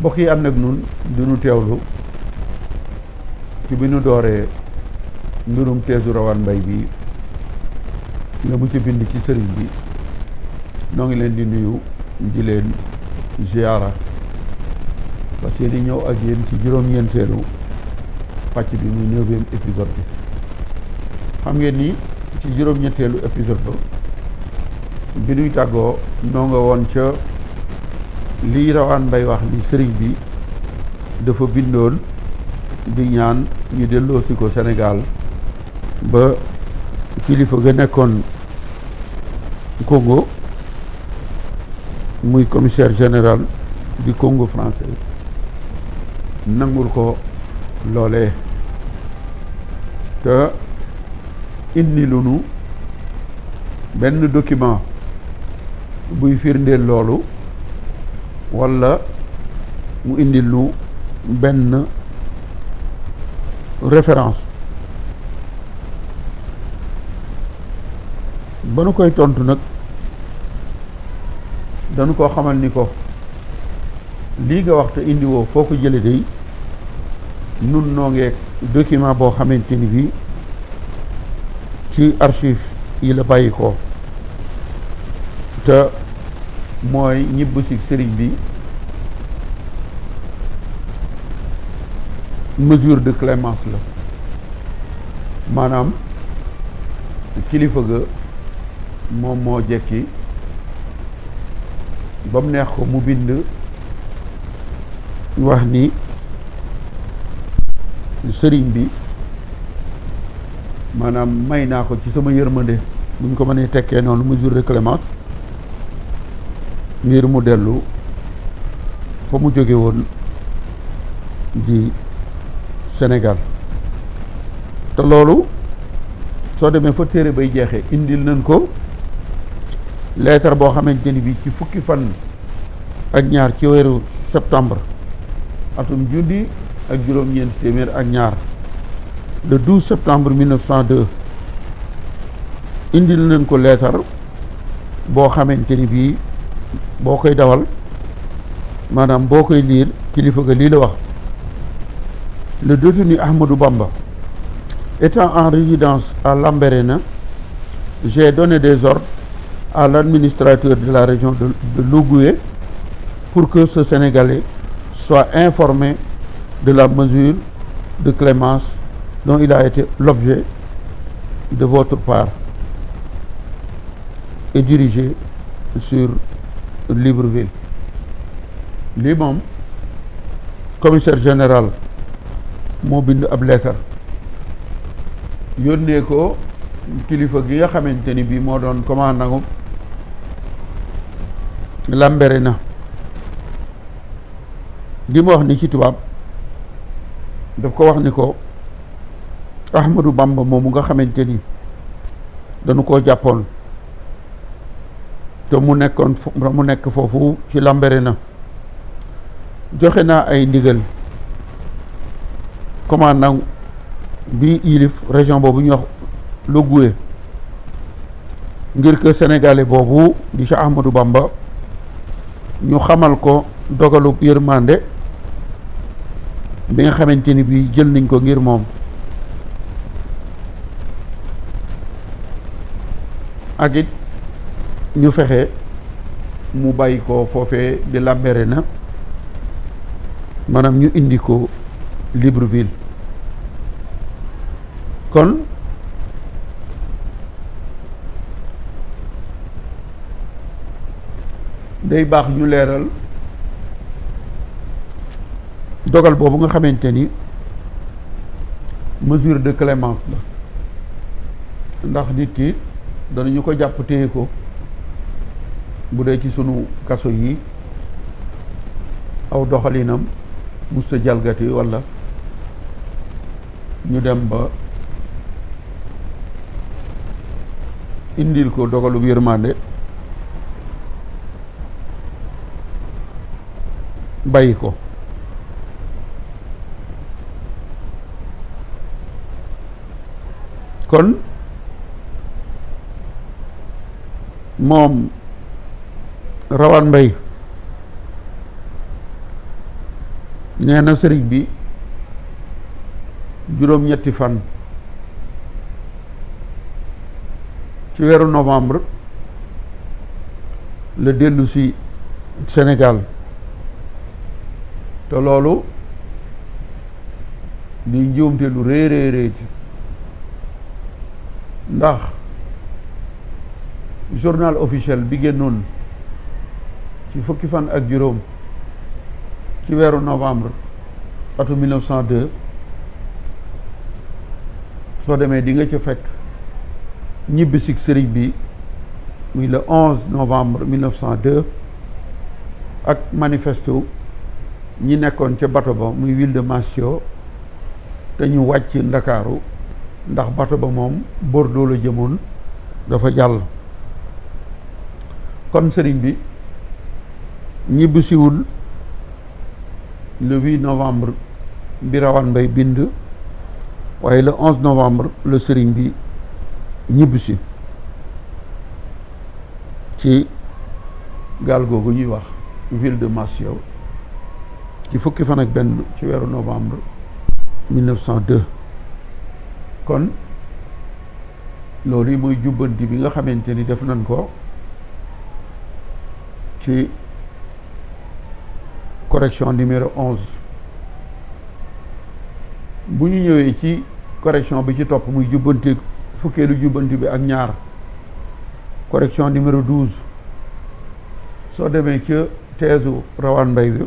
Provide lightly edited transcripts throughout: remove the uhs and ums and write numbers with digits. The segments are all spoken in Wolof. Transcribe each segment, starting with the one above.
mbokk yi am nag nun dinu teewlu ci bi nu dooree mbirum teesu Rawane Mbaye bi la mu ci bind ci sëriñ bi noo ngi leen di nuyu di leen ziyaara parce que di ñëw ak yéen ci juróom-ñeenteelu pàcc bi muy 9e épisode bi xam ngeen ni ci juróom-ñeenteelu épisode bi nuy tàggoo noo nga woon ca lii Rawane Mbaye wax ni sëriñ bi dafa bindoon di ñaan ñu delloosi ko Sénégal ba kilifa ga nekkoon Congo muy commissaire général du Congo français nangul ko loolee te indi lu nu benn document buy firndeel loolu walla mu indi lu benn référence ba nu koy tontu nag dañu koo xamal ni ko lii nga wax te indi woo foo ko jële day nun noo ngeeg document boo xamante ni bi ci archive yi la bàyyi ko te mooy ñibb si sëriñ bi mesure de clémence la maanaam kilifa ga moom moo jekki ba mu neex ko mu bind wax ni sëriñ bi maanaam may naa ko ci sama yërmande buñ ko mënee tekkee noonu mesure de clémence ngir mu dellu fa mu jóge woon di Sénégal te loolu soo demee fa téere bay jeexee indil nañ ko lettre boo xamante ni bi ci fukki fan ak ñaar ci weeru septembre atum junni ak juróom-ñeent téeméer ak ñaar le 12 septembre 1902 indil nañ ko lettre boo xamante ni bii boo koy dawal maanaam boo koy liir kilifa ga lii la wax: le détenu Ahmadou Bamba étant en résidence à Lambaréné, j'ai donné des ordres à l'administrateur de la région de Logoué pour que ce Sénégalais soit informé de la mesure de clémence dont il a été l'objet de votre part et dirigé sur Libreville. lii moom commissaire général moo bind ab leetar yónnee ko kilifa gi nga xamante ni bii moo doon commandant Lambaréné li mu wax ni ci tubaab daf ko wax ni ko Ahmadou Bamba moomu nga xamante ni dañu koo jàppoon te mu nekk foofu ci Lambaréné joxe naa ay ndigal commandant bi yilif région boobu ñuy wax Logoué ngir que sénégalais boobu di Cheikh Ahmadou Bamba ñu xamal ko dogalu yërmande bi nga xamante ni bi jël nañ ko ngir moom ak it ñu fexe mu bàyyi ko foofee di Lambaréné maanaam ñu indi ko Libreville. kon day baax ñu leeral dogal boobu nga xamante ni mesure de clémence la ndax nit ki danañu ko jàpp téye ko bu dee ci sunu kaso yi aw doxalinam musta jalgati walla ñu dem ba indil ko dogalu yërmande bàyyi ko kon moom Rawane Mbaye nee na sëriñ bi juróom-ñetti fan ci weeru novembre la dellu si Sénégal te loolu di njuumte lu réy ci ndax journal officiel bi génnoon ci fukki fan ak juróom ci weeru novembre atu 1902 soo demee di nga ca fekk ñibbisig sëriñ bi muy le 11 novembre 1902 ak manifesto ñi nekkoon ca bato ba muy ville de Massio te ñu wàcc Ndakaaru ndax bato ba moom Bordeaux la jëmoon dafa jàll. kon sëriñ bi ñibbisiwul le 8 novembre bi Rawane Mbaye bind waaye le 11 novembre le sëriñ bi ñibbisi ci gaal googu ñuy wax ville de Massio ci fukki fan ak benn ci weeru novembre 1902 kon loolu yi mooy jubbanti bi nga xamante ni def nañ ko ci correction numéro 11 bu ñu ñëwee ci correction bi ci topp muy jubbanti fukkeelu jubbanti bi ak ñaar correction numéro 12 soo demee ca teesu Rawane Mbaye bi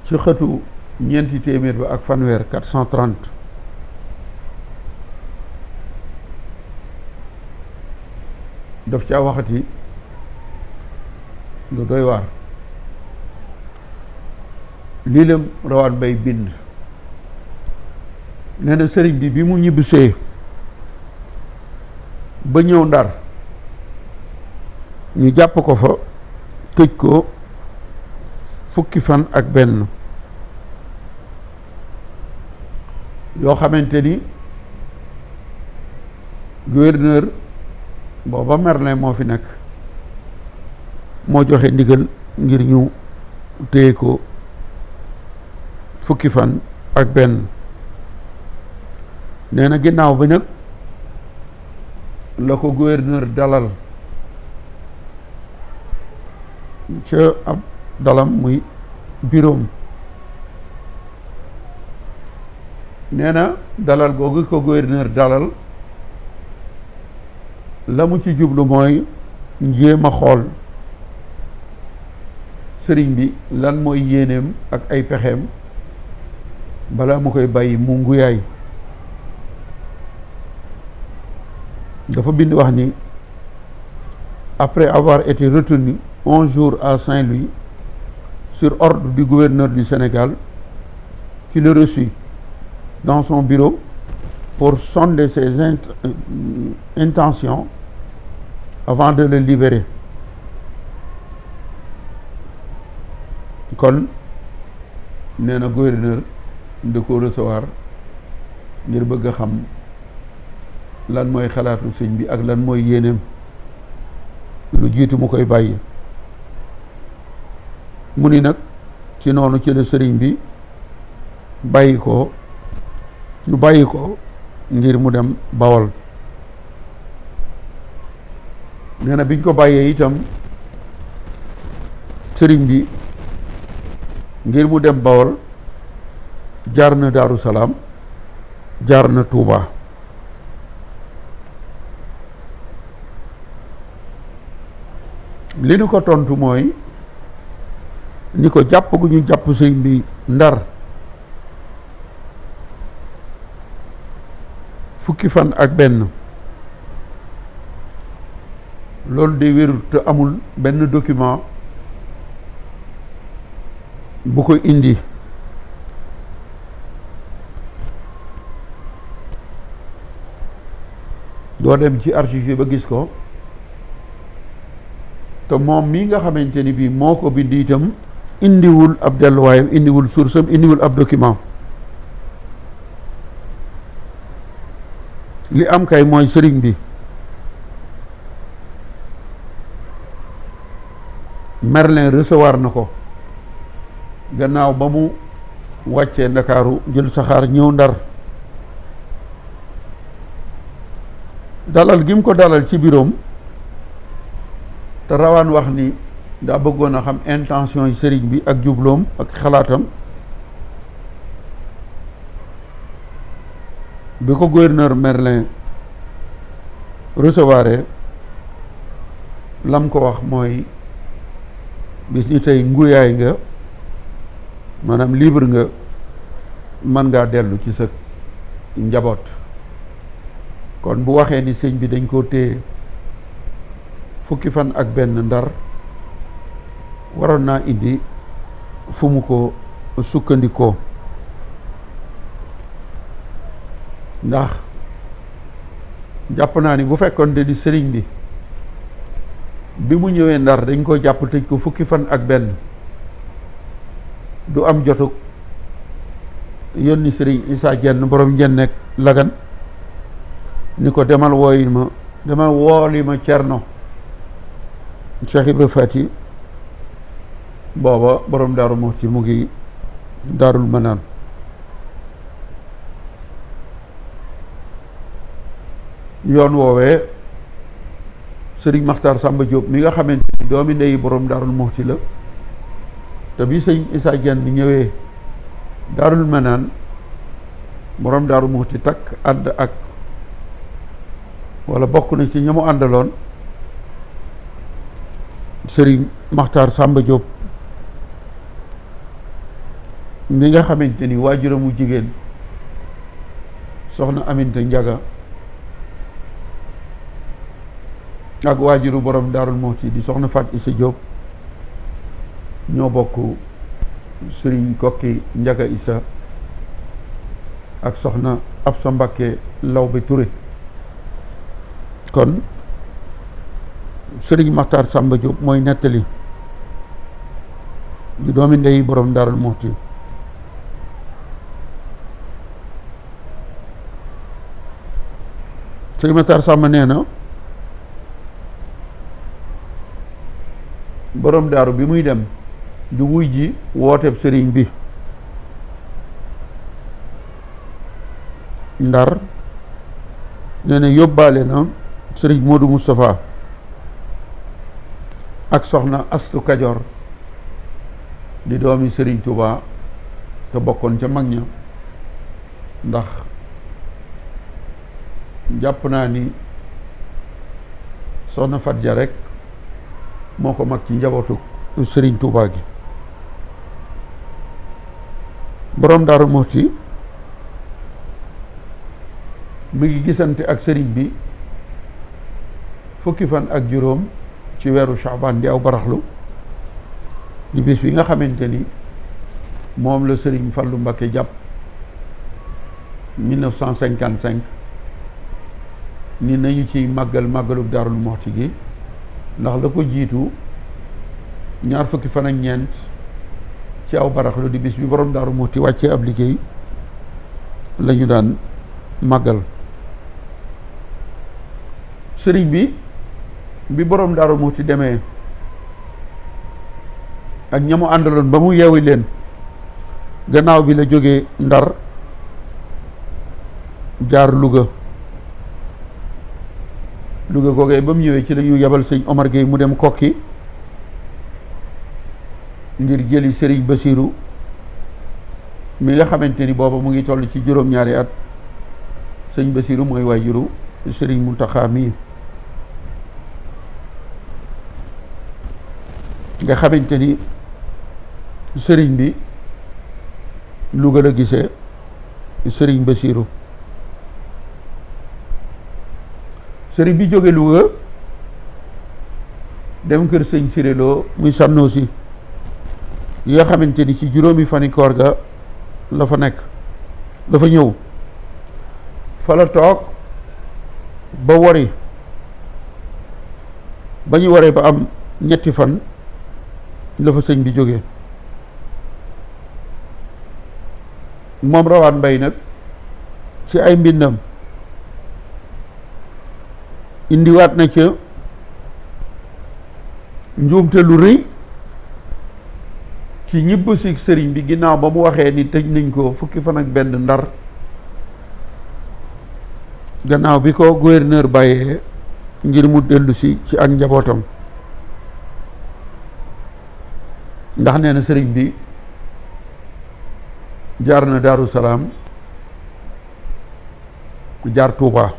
ci xëtu ñeenti téeméer bi ak fanweer 430 daf caa waxati lu doy waar lii la Rawane Mbaye bind nee na sëriñ bi mu ñibbisee ba ñëw Ndar ñu jàpp ko fa tëj ko fukki fan ak benn yoo xamante ni gouverneur booba Merlin moo fi nekk moo joxe ndigal ngir ñu téye ko fukki fan ak benn nee na ginnaaw bi nag la ko gouverneur dalal ca ab dalam muy bureau nee na dalal googu ko gouverneur dalal la mu ci jublu mooy njéem a xool sëriñ bi lan mooy yéeneem ak ay pexeem balaa mu koy bàyyi mu nguyaay dafa bind wax ni après avoir été retenu 11 jours à Saint-Louis sur ordre du gouverneur du Sénégal qui le reçut dans son bureau pour sonder ses intentions avant de le libérer. kon nee na gouverneur da ko recevoir ngir bëgg a xam lan mooy xalaatu sëñ bi ak lan mooy yéeneem lu jiitu mu koy bàyyi mu ni nag ci noonu ci la sëriñ bi bàyyi ko ñu bàyyi ko ngir mu dem Bawol nee na biñ ko bàyyee itam sëriñ bi ngir mu dem Bawol jaar na Daaru Salaam jaar na Tuuba li nu ko tontu mooy ni ko jàpp gu ñu jàpp sëriñ bi Ndar fukki fan ak benn loolu de wérul te amul benn document bu ko indi doo dem ci archive ba gis ko te moom mii nga xamante ni bii moo ko bind itam indiwul ab delluwaayam indiwul source am indiwul ab document li am kay mooy sëriñ bi Merlin recevoir na ko gannaaw ba mu wàccee Ndakaaru jël saxaar ñëw Ndar dalal gi mu ko dalal ci biroom te rawaan wax ni daa bëggoon a xam intention yi sëriñ bi ak jubloom ak xalaatam bi ko gouverneur Merlin recevoir lam ko wax mooy bis ni tey nguyaay nga maanaam libre nga mën ngaa dellu ci sa njaboot. kon bu waxee ni sëñ bi dañ koo téye fukki fan ak benn Ndar waroon naa indi fu mu ko sukkandikoo ndax jàpp naa ni bu fekkoon de di sëriñ bi mu ñëwee Ndar dañ ko jàpp tëj ko fukki fan ak benn du am jotug yónni sëriñ Issa Diène borom Njenne Lagan ni ko demal wooli ma Cerno Cheikh Ibra Fati booba borom Daaru Muxti mu ngi Daarul Manaan yoon woowee sëriñ Maxtaar Samba Diop mi nga xamante ni doomi ndeyi borom Daarul Muxti la te bi sëñ Issa Diène bi ñëwee Daarul Manaan borom Daaru Muxti takk ànd ak wala bokk na ci ñamu àndaloon sëriñ Maxtaar Samba Diop mi nga xamante ni waajuramu jigéen soxna Aminta Njaga ak waajuru borom Daarul Muxti di soxna Faat Issa Diop ñoo bokk sëriñ Kokki Njaga Issa ak soxna Absa Mbakke Lawbe Touré kon sëriñ Maxtaar Samba Diop mooy nettali di doomi ndey borom Daarul Muxti sëriñ Maxtaar Samba nee na borom daaru bi muy dem du wuy ji wooteeb sëriñ bi Ndar nee na yóbbaale na sëriñ Modou Moustapha ak soxna Astu Kajoor di doomi sëriñ Touba te bokkoon ca mag ña ndax jàpp naa ni soxna Fat Ja rek moo ko mag ci njabootu sëriñ Touba gi borom Daaru Muxti mi ngi gisante ak sëriñ bi fukki fan ak juróom ci weeru Shaabaan di aw baraxlu di bis bi nga xamante ni moom la sëriñ Fallu Mbakke jàpp 1955 ni nañu ci màggalub Daarul Muxti gi ndax la ko jiitu ñaar fukki fan ak ñeent ci aw baraxlu di bis bi borom Daaru Muxti wàccee ab liggéey la ñu daan màggal sëriñ bi borom Daaru Muxti demee ak ñamu àndaloon ba mu yeewi leen gannaaw bi la jógee Ndar jaar Louga googee ba mu ñëwee ci la ñu yebal sëñ Omar Gueye mu dem Kokki ngir jëli sëriñ Basiiru mi nga xamante ni booba mu ngi toll ci juróom-ñaari at sëñ Basiiru mooy waajuru sëriñ Muntaxa mi nga xamante ni sëriñ bi Louga la gisee sëriñ Basiiru sëriñ bi jóge Louga dem kër sëñ Siréloo muy Sànnoosi yi nga xamante ni ci juróomi fani koor ga la fa nekk la fa ñëw fa la toog ba wori ba ñu waree ba am ñetti fan la fa sëñ bi jógee moom Rawaan Mbay nag ci ay mbindam indiwaat na ca njuumte lu rëy ci ñibb si sëriñ bi ginnaaw ba mu waxee ni tëj nañ ko fukki fan ak benn Ndar gannaaw bi ko gouverneur bàyyee ngir mu dellu si ci ak njabootam ndax nee na sëriñ bi jaar na Daaru Salaam jaar Tuuba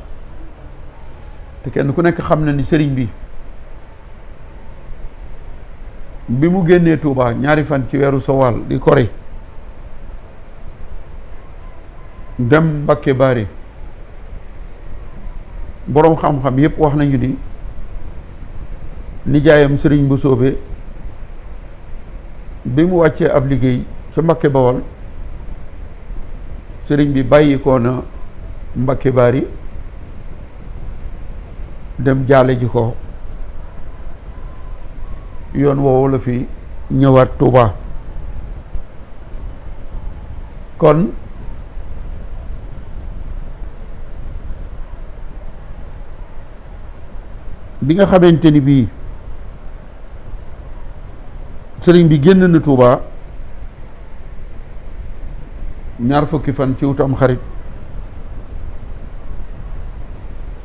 te kenn ku nekk xam na ni sëriñ bi mu génnee Tuuba ñaari fan ci weeru Sowal di Kori dem Mbakke Bari boroom xam-xam yépp wax nañu ni nijaayam sëriñ bu soobe bi mu wàccee ab liggéey ca Mbakke Bawol sëriñ bi bàyyi ko na Mbakke Bari dem jaale ji ko yoon woowu la fi ñëwaat Tuuba kon bi nga xamante ni bii sëriñ bi génn na Tuuba ñaar fukki fan ci utam xarit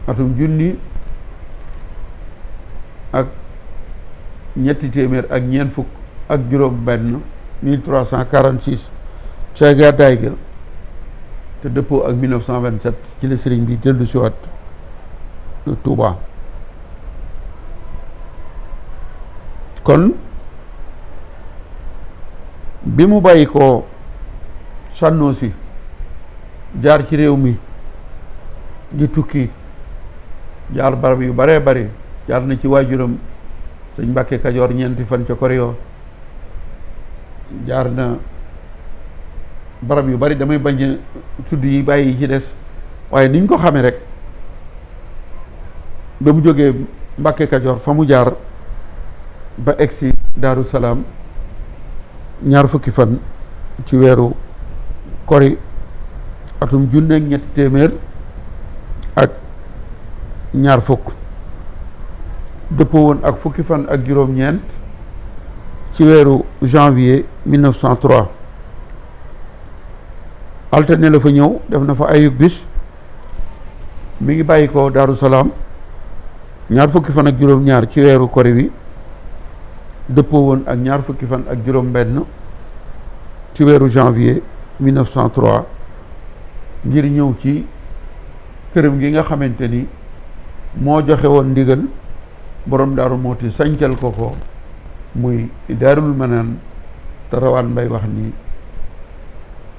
atum junni ak ñetti téeméer ak ñeent fukk ak juróom benn 1346 ca gàddaay ga te dëppoo ak 1927 ci la sëriñ bi dellu si waat Tuuba kon bi mu bàyyi ko sànnoo si jaar ci réew mi di tukki jaar barab yu baree bari jaar na ci waajuram sëñ Mbàkke Kajoor ñeenti fan ca Koryo jaar na barab yu bari damay bañ tudd yi bàyyi yi ci des waaye niñ ko xamee rek ba mu jógee Mbàkke Kajoor fa mu jaar ba egsi Daaru Salaam ñaar fukki fan ci weeru Kori atum junne ak ñetti téeméer ak ñaar fukk dëppoo woon ak fukki fan ak juróom-ñeent ci weeru janvier 1903 altine la fa ñëw def na fa ayub bis mi ngi bàyyi ko Daaru Salaam ñaar fukki fan ak juróom-ñaar ci weeru Kori wi dëppoo woon ak ñaar fukki fan ak juróom-benn ci weeru janvier 1903 ngir ñëw ci këram gi nga xamante ni moo joxe woon ndigal borom Daaru Muhti sañcal ko muy Daarul Manaan te Rawaan Mbay wax ni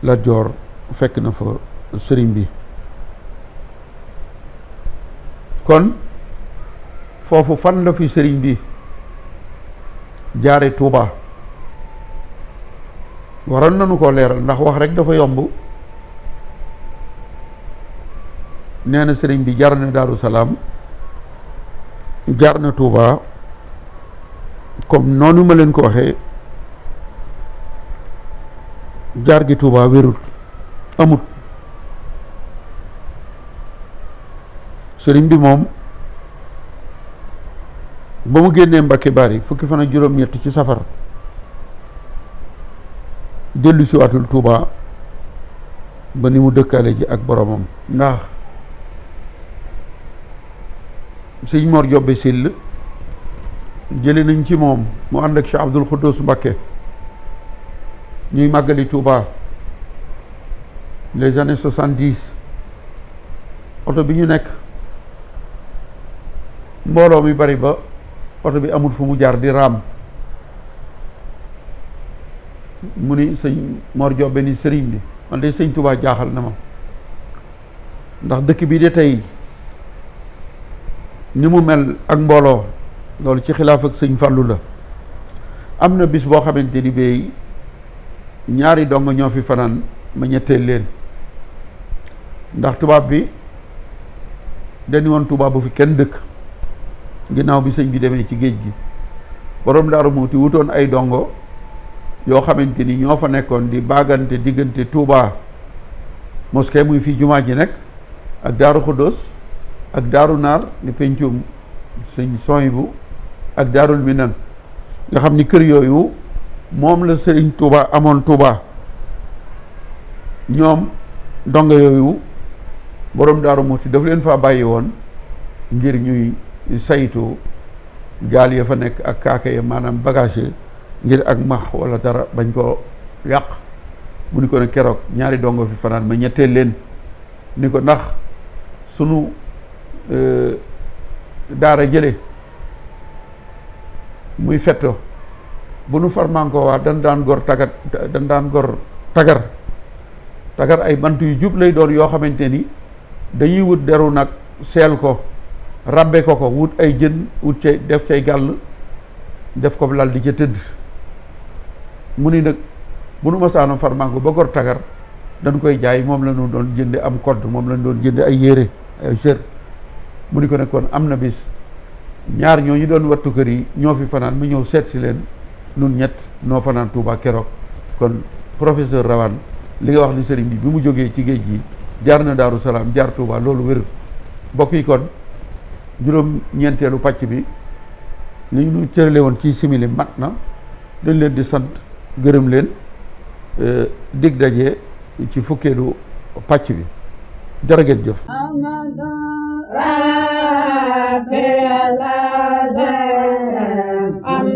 Lat Joor fekk na fa sëriñ bi kon foofu fan la fi sëriñ bi jaare Tuuba waroon nañu ko leeral ndax wax rek dafa yomb nee na sëriñ bi jaar na Daaru Salaam jaar na Tuuba comme noonu ma leen ko waxee jaar gi Tuuba wérul amut sëriñ bi moom ba mu génnee Mbakke Bari fukki fan ak juróom-ñett ci safar dellu si waatul Tuuba ba ni mu dëkkaale ji ak boromam ndax sëñ Mor Jobbe Sill jële nañ ci moom mu ànd ak Cheikh Abdul Xuddus Mbakke ñuy màggali Tuuba les années 70 oto bi ñu nekk mbooloo mi bari ba oto bi amul fu mu jaar di raam mu ni sëñ Mor Jobbe ni sëriñ bi man de sëñ Tuuba jaaxal na ma ndax dëkk bi de tey ni mu mel ak mbooloo loolu ci xilaaf ak sëñ Fàllu la am na bis boo xamante ni bay ñaari dong ñoo fi fanaan ma ñetteel leen ndax tubaab bi dañu woon Tuuba bu fi kenn dëkk ginnaaw bi sëñ bi demee ci géej gi borom Daaru Muhti wutoon ay dongo yoo xamante ni ñoo fa nekkoon di baagante diggante Tuuba mosquée muy fii jumaa ji nekk ak Daaru Xuddoos ak daaru naar ni pencum sëñ Sohaybu ak daarul Minan nga xam ni kër yooyu moom la sëriñ Touba amoon Touba ñoom donga yooyu borom daaru Muxti daf leen faa bàyyi woon ngir ñuy saytu gaal ya fa nekk ak kaaka ya maanaam bagage ngir ak max wala dara bañ ko yàq mu ni ko ne keroog ñaari dongo fi fanaan ma ñetteel leen ni ko ndax sunu daara jële muy fetto bu nu farmankoo waa dan daan gor tagar ay bant yu jub lay doon yoo xamante ni dañuy wut deru nag seel ko rabbe ko wut ay jën wut cay def cay gàll def ko lal di ca tëdd mu ni nag bu nu masaano farmanko ba gor tagar dañ koy jaay moom la ñu doon jënde am kodd moom la ñu doon jënde ay yére ay sër mu ni ko ne kon am na bis ñaar ñoo ñu doon wattu kër yi ñoo fi fanaan mu ñëw seet si leen nun ñett noo fanaan Touba keroog kon professeur Rawane li nga wax ni sëriñ bi mu jógee ci géej gi jaar na Daaru Salaam jaar Touba loolu wér mbokk yi kon juróom ñeenteelu pàcc bi li ñu cërale woon ci simili mat na dañ leen di sant gërëm leen dig daje ci fukkeelu pàcc bi jërë ngeen jëf I'm